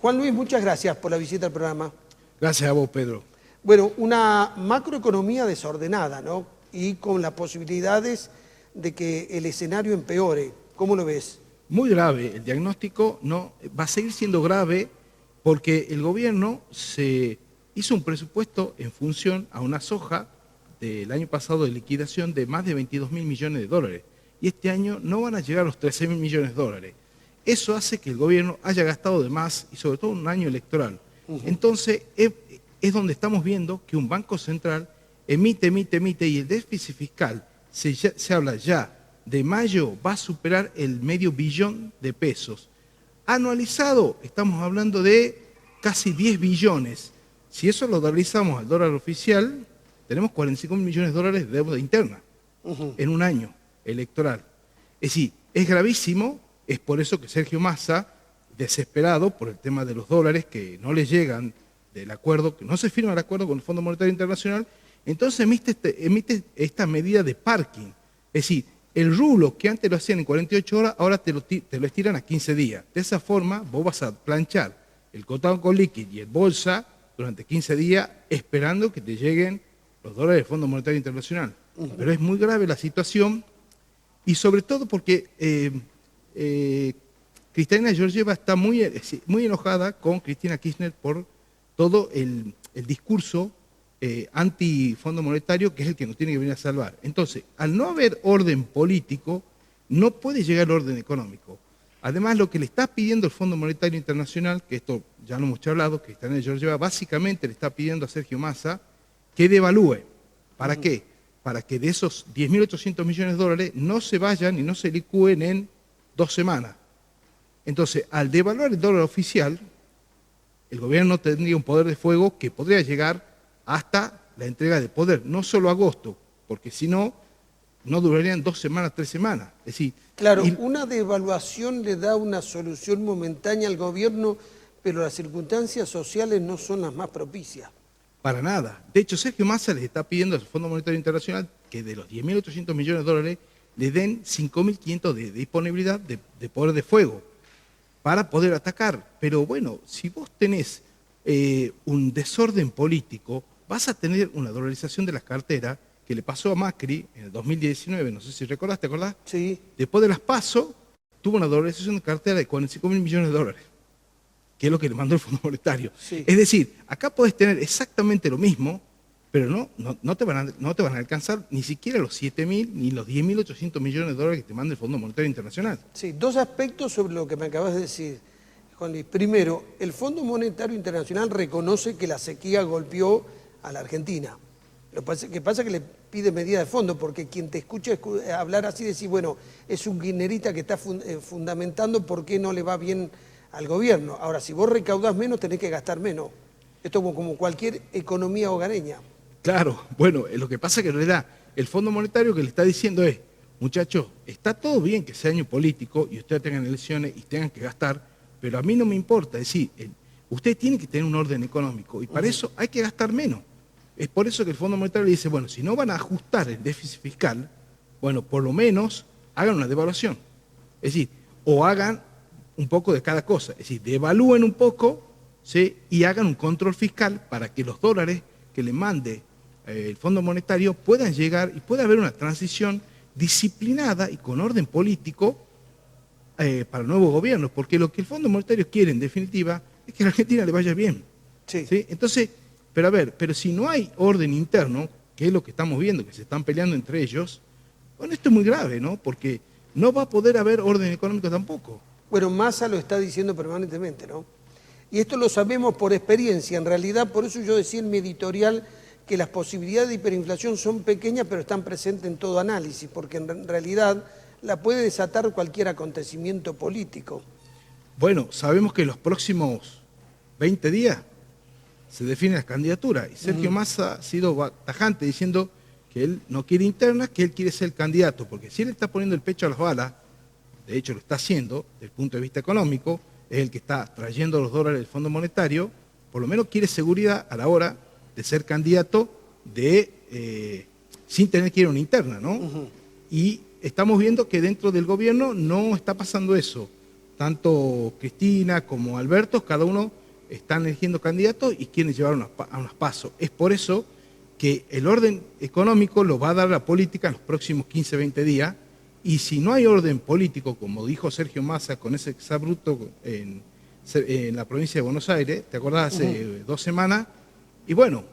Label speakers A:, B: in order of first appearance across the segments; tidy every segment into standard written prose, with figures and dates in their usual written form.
A: Juan Luis, muchas gracias por la visita al programa.
B: Gracias a vos, Pedro.
A: Bueno, una macroeconomía desordenada, ¿no? Y con las posibilidades de que el escenario empeore. ¿Cómo lo ves?
B: Muy grave, el diagnóstico no va a seguir siendo grave porque el gobierno se hizo un presupuesto en función a una soja del año pasado de liquidación de más de 22.000 millones de dólares. Y este año no van a llegar a los 13.000 millones de dólares. Eso hace que el gobierno haya gastado de más y sobre todo en un año electoral. Entonces es donde estamos viendo que un banco central emite y el déficit fiscal se habla ya de mayo va a superar el medio billón de pesos. Anualizado estamos hablando de casi 10 billones. Si eso lo dolarizamos al dólar oficial, tenemos 45.000 millones de dólares de deuda interna en un año electoral. Es decir, es gravísimo, es por eso que Sergio Massa, desesperado por el tema de los dólares que no le llegan del acuerdo, que no se firma el acuerdo con el Fondo Monetario Internacional, entonces emite esta medida de parking. Es decir, el rulo que antes lo hacían en 48 horas, ahora te lo estiran a 15 días. De esa forma, vos vas a planchar el contado con liquid y el bolsa durante 15 días esperando que te lleguen los dólares del Fondo Monetario Internacional. Pero es muy grave la situación y sobre todo porque Cristalina Georgieva está muy enojada con Cristina Kirchner por todo el discurso anti-Fondo Monetario, que es el que nos tiene que venir a salvar. Entonces, al no haber orden político, no puede llegar el orden económico. Además, lo que le está pidiendo el Fondo Monetario Internacional, que esto ya lo hemos charlado, que Cristalina Georgieva básicamente le está pidiendo a Sergio Massa que devalúe. ¿Para qué? Para que de esos 10.800 millones de dólares no se vayan y no se licúen en 2 semanas. Entonces, al devaluar el dólar oficial, el gobierno tendría un poder de fuego que podría llegar hasta la entrega de poder, no solo agosto, porque si no, no durarían 2 semanas, 3 semanas. Es decir,
A: claro, una devaluación le da una solución momentánea al gobierno, pero las circunstancias sociales no son las más propicias.
B: Para nada. De hecho, Sergio Massa les está pidiendo al Fondo Monetario Internacional que de los 10.800 millones de dólares le den 5.500 de disponibilidad de poder de fuego para poder atacar. Pero bueno, si vos tenés un desorden político, vas a tener una dolarización de las carteras que le pasó a Macri en el 2019, no sé si recordás, ¿te acordás?
A: Sí.
B: Después de las PASO, tuvo una dolarización de cartera de 45.000 millones de dólares, que es lo que le mandó el Fondo Monetario.
A: Sí.
B: Es decir, acá podés tener exactamente lo mismo, pero no te van a alcanzar ni siquiera los 7.000 ni los 10.800 millones de dólares que te manda el Fondo Monetario Internacional.
A: Sí, 2 aspectos sobre lo que me acabas de decir, Juan Luis. Primero, el Fondo Monetario Internacional reconoce que la sequía golpeó a la Argentina. Lo que pasa es que le pide medida de fondo, porque quien te escucha hablar así, decir, bueno, es un guinerita que está fundamentando por qué no le va bien al gobierno. Ahora, si vos recaudás menos, tenés que gastar menos. Esto como cualquier economía hogareña.
B: Claro, bueno, lo que pasa es que en realidad el Fondo Monetario que le está diciendo es, muchachos, está todo bien que sea año político y ustedes tengan elecciones y tengan que gastar, pero a mí no me importa. Es decir, ustedes tienen que tener un orden económico y para eso hay que gastar menos. Es por eso que el Fondo Monetario le dice, bueno, si no van a ajustar el déficit fiscal, bueno, por lo menos hagan una devaluación. Es decir, o hagan un poco de cada cosa. Es decir, devalúen un poco, ¿sí? Y hagan un control fiscal para que los dólares que le mande el Fondo Monetario puedan llegar y pueda haber una transición disciplinada y con orden político para el nuevo gobierno. Porque lo que el Fondo Monetario quiere, en definitiva, es que a la Argentina le vaya bien.
A: Sí.
B: ¿Sí? Entonces, pero si no hay orden interno, que es lo que estamos viendo, que se están peleando entre ellos, bueno, esto es muy grave, ¿no? Porque no va a poder haber orden económico tampoco.
A: Bueno, Massa lo está diciendo permanentemente, ¿no? Y esto lo sabemos por experiencia. En realidad, por eso yo decía en mi editorial que las posibilidades de hiperinflación son pequeñas, pero están presentes en todo análisis, porque en realidad la puede desatar cualquier acontecimiento político.
B: Bueno, sabemos que en los próximos 20 días se definen las candidaturas. Y Sergio Massa ha sido tajante diciendo que él no quiere internas, que él quiere ser el candidato, porque si él está poniendo el pecho a las balas, de hecho lo está haciendo desde el punto de vista económico, es el que está trayendo los dólares del Fondo Monetario, por lo menos quiere seguridad a la hora de ser candidato sin tener que ir a una interna, ¿no? Y estamos viendo que dentro del gobierno no está pasando eso. tanto Cristina como Alberto, cada uno están eligiendo candidatos y quieren llevar a unas pasos. Es por eso que el orden económico lo va a dar la política en los próximos 15, 20 días, y si no hay orden político, como dijo Sergio Massa con ese exabrupto en la provincia de Buenos Aires, ¿te acordás? Hace 2 semanas, y bueno,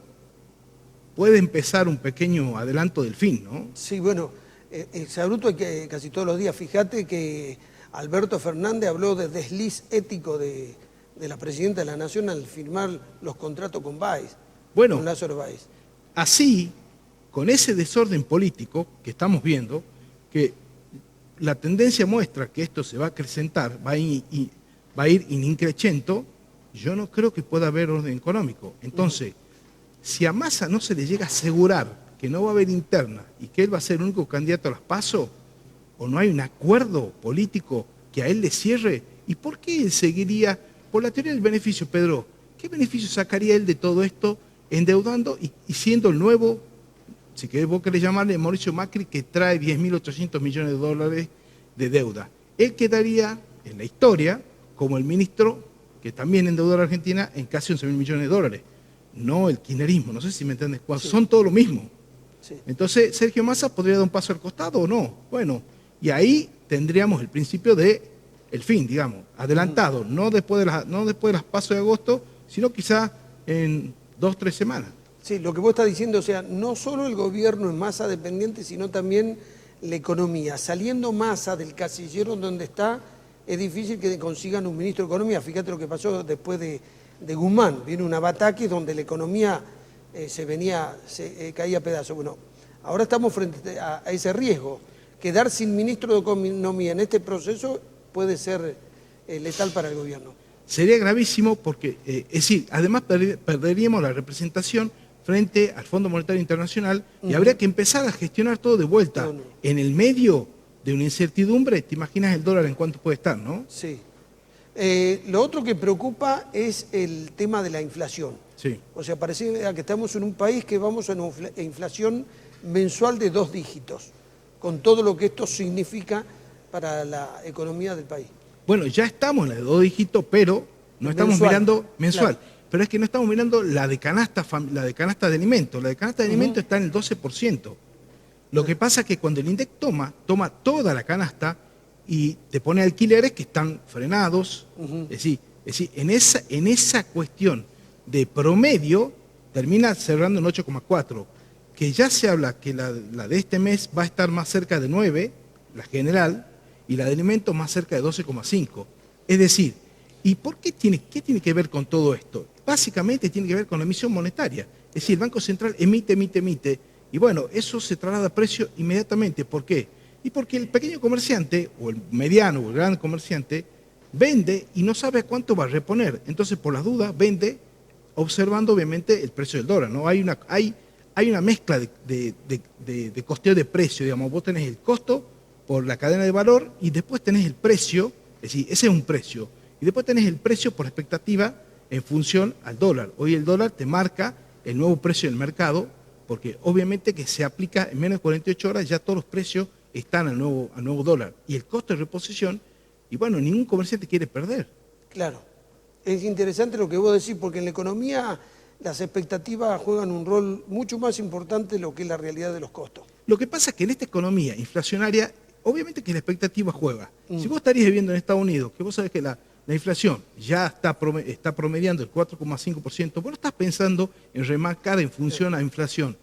B: puede empezar un pequeño adelanto del fin, ¿no?
A: Sí, bueno, exabrupto hay que casi todos los días. Fíjate que Alberto Fernández habló de desliz ético de la presidenta de la Nación al firmar los contratos con Baez,
B: Bueno,
A: con Lázaro Báez.
B: Así, con ese desorden político que estamos viendo, que la tendencia muestra que esto se va a acrecentar, va a ir in increchento, yo no creo que pueda haber orden económico. Entonces, si a Massa no se le llega a asegurar que no va a haber interna y que él va a ser el único candidato a las PASO, o no hay un acuerdo político que a él le cierre, ¿y por qué él seguiría? Por la teoría del beneficio, Pedro, ¿qué beneficio sacaría él de todo esto endeudando y siendo el nuevo, si vos querés llamarle, Mauricio Macri, que trae 10.800 millones de dólares de deuda? Él quedaría en la historia como el ministro que también endeudó a la Argentina en casi 11.000 millones de dólares. No el kirchnerismo, no sé si me entiendes, sí. Son todo lo mismo. Sí. Entonces, ¿Sergio Massa podría dar un paso al costado o no? Bueno, y ahí tendríamos el principio de el fin, digamos, adelantado, no después de las pasos de agosto, sino quizá en 2 o 3 semanas.
A: Sí, lo que vos estás diciendo, o sea, no solo el gobierno es Massa dependiente, sino también la economía. Saliendo Massa del casillero donde está, es difícil que consigan un ministro de Economía. Fíjate lo que pasó después de Guzmán. Vino un ataque donde la economía caía a pedazos. Bueno, ahora estamos frente a ese riesgo. Quedar sin ministro de Economía en este proceso puede ser letal para el gobierno.
B: Sería gravísimo porque, es decir, además perderíamos la representación frente al Fondo Monetario Internacional y habría que empezar a gestionar todo de vuelta. En el medio de una incertidumbre, ¿te imaginas el dólar en cuánto puede estar, no?
A: Sí. Lo otro que preocupa es el tema de la inflación.
B: Sí.
A: O sea, parece que estamos en un país que vamos a una inflación mensual de 2 dígitos, con todo lo que esto significa para la economía del país.
B: Bueno, ya estamos en la de 2 dígitos, pero no estamos mirando mensual. Claro. Pero es que no estamos mirando la de canasta de alimentos. La de canasta de alimentos está en el 12%. Lo que pasa es que cuando el INDEC toma toda la canasta y te pone alquileres que están frenados, es decir, en esa cuestión de promedio termina cerrando en 8,4, que ya se habla que la de este mes va a estar más cerca de 9, la general, y la de alimentos más cerca de 12,5. Es decir, ¿y qué tiene que ver con todo esto? Básicamente tiene que ver con la emisión monetaria. Es decir, el Banco Central emite, y bueno, eso se traslada a precio inmediatamente. ¿Por qué? Y porque el pequeño comerciante, o el mediano, o el gran comerciante, vende y no sabe cuánto va a reponer. Entonces, por las dudas, vende observando, obviamente, el precio del dólar, ¿no? Hay una mezcla de costeo de precio, digamos. Vos tenés el costo por la cadena de valor y después tenés el precio, es decir, ese es un precio. Y después tenés el precio por expectativa en función al dólar. Hoy el dólar te marca el nuevo precio del mercado, porque obviamente que se aplica en menos de 48 horas, ya todos los precios están al nuevo dólar. Y el costo de reposición, y bueno, ningún comerciante quiere perder.
A: Claro. Es interesante lo que vos decís, porque en la economía las expectativas juegan un rol mucho más importante de lo que es la realidad de los costos.
B: Lo que pasa es que en esta economía inflacionaria, obviamente que la expectativa juega. Si vos estarías viviendo en Estados Unidos, que vos sabés que la inflación ya está promediando el 4,5%, vos no estás pensando en remarcar en función a inflación.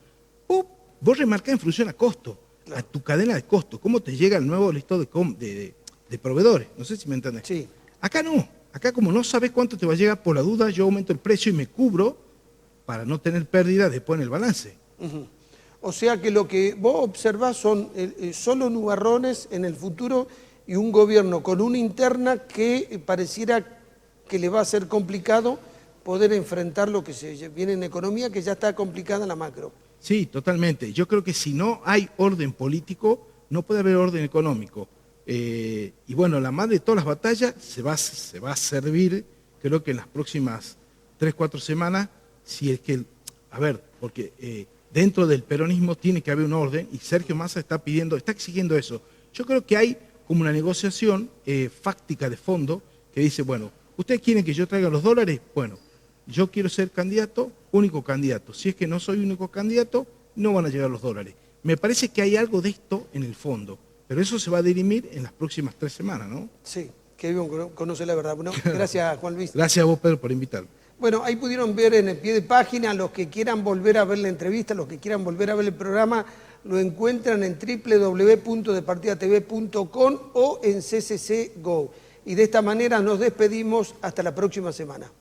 B: Vos remarcás en función a costo, a tu cadena de costo, cómo te llega el nuevo listado de proveedores. No sé si me entendés.
A: Sí.
B: Acá no. Acá como no sabes cuánto te va a llegar, por la duda yo aumento el precio y me cubro para no tener pérdida después en el balance.
A: O sea que lo que vos observás son solo nubarrones en el futuro y un gobierno con una interna que pareciera que le va a ser complicado poder enfrentar lo que se viene en economía, que ya está complicada en la macro.
B: Sí, totalmente. Yo creo que si no hay orden político, no puede haber orden económico. Y bueno, la madre de todas las batallas se va a servir, creo que en las próximas 3, 4 semanas, si es que, porque dentro del peronismo tiene que haber un orden y Sergio Massa está exigiendo eso. Yo creo que hay como una negociación fáctica de fondo que dice, bueno, ¿ustedes quieren que yo traiga los dólares? Bueno, yo quiero ser candidato, único candidato. Si es que no soy único candidato, no van a llegar los dólares. Me parece que hay algo de esto en el fondo, pero eso se va a dirimir en las próximas 3 semanas, ¿no?
A: Sí, que bien conoce la verdad. Bueno, gracias, Juan Luis.
B: Gracias a vos, Pedro, por invitarme.
A: Bueno, ahí pudieron ver en el pie de página, los que quieran volver a ver la entrevista, los que quieran volver a ver el programa, lo encuentran en www.departidatv.com o en CCC Go. Y de esta manera nos despedimos hasta la próxima semana.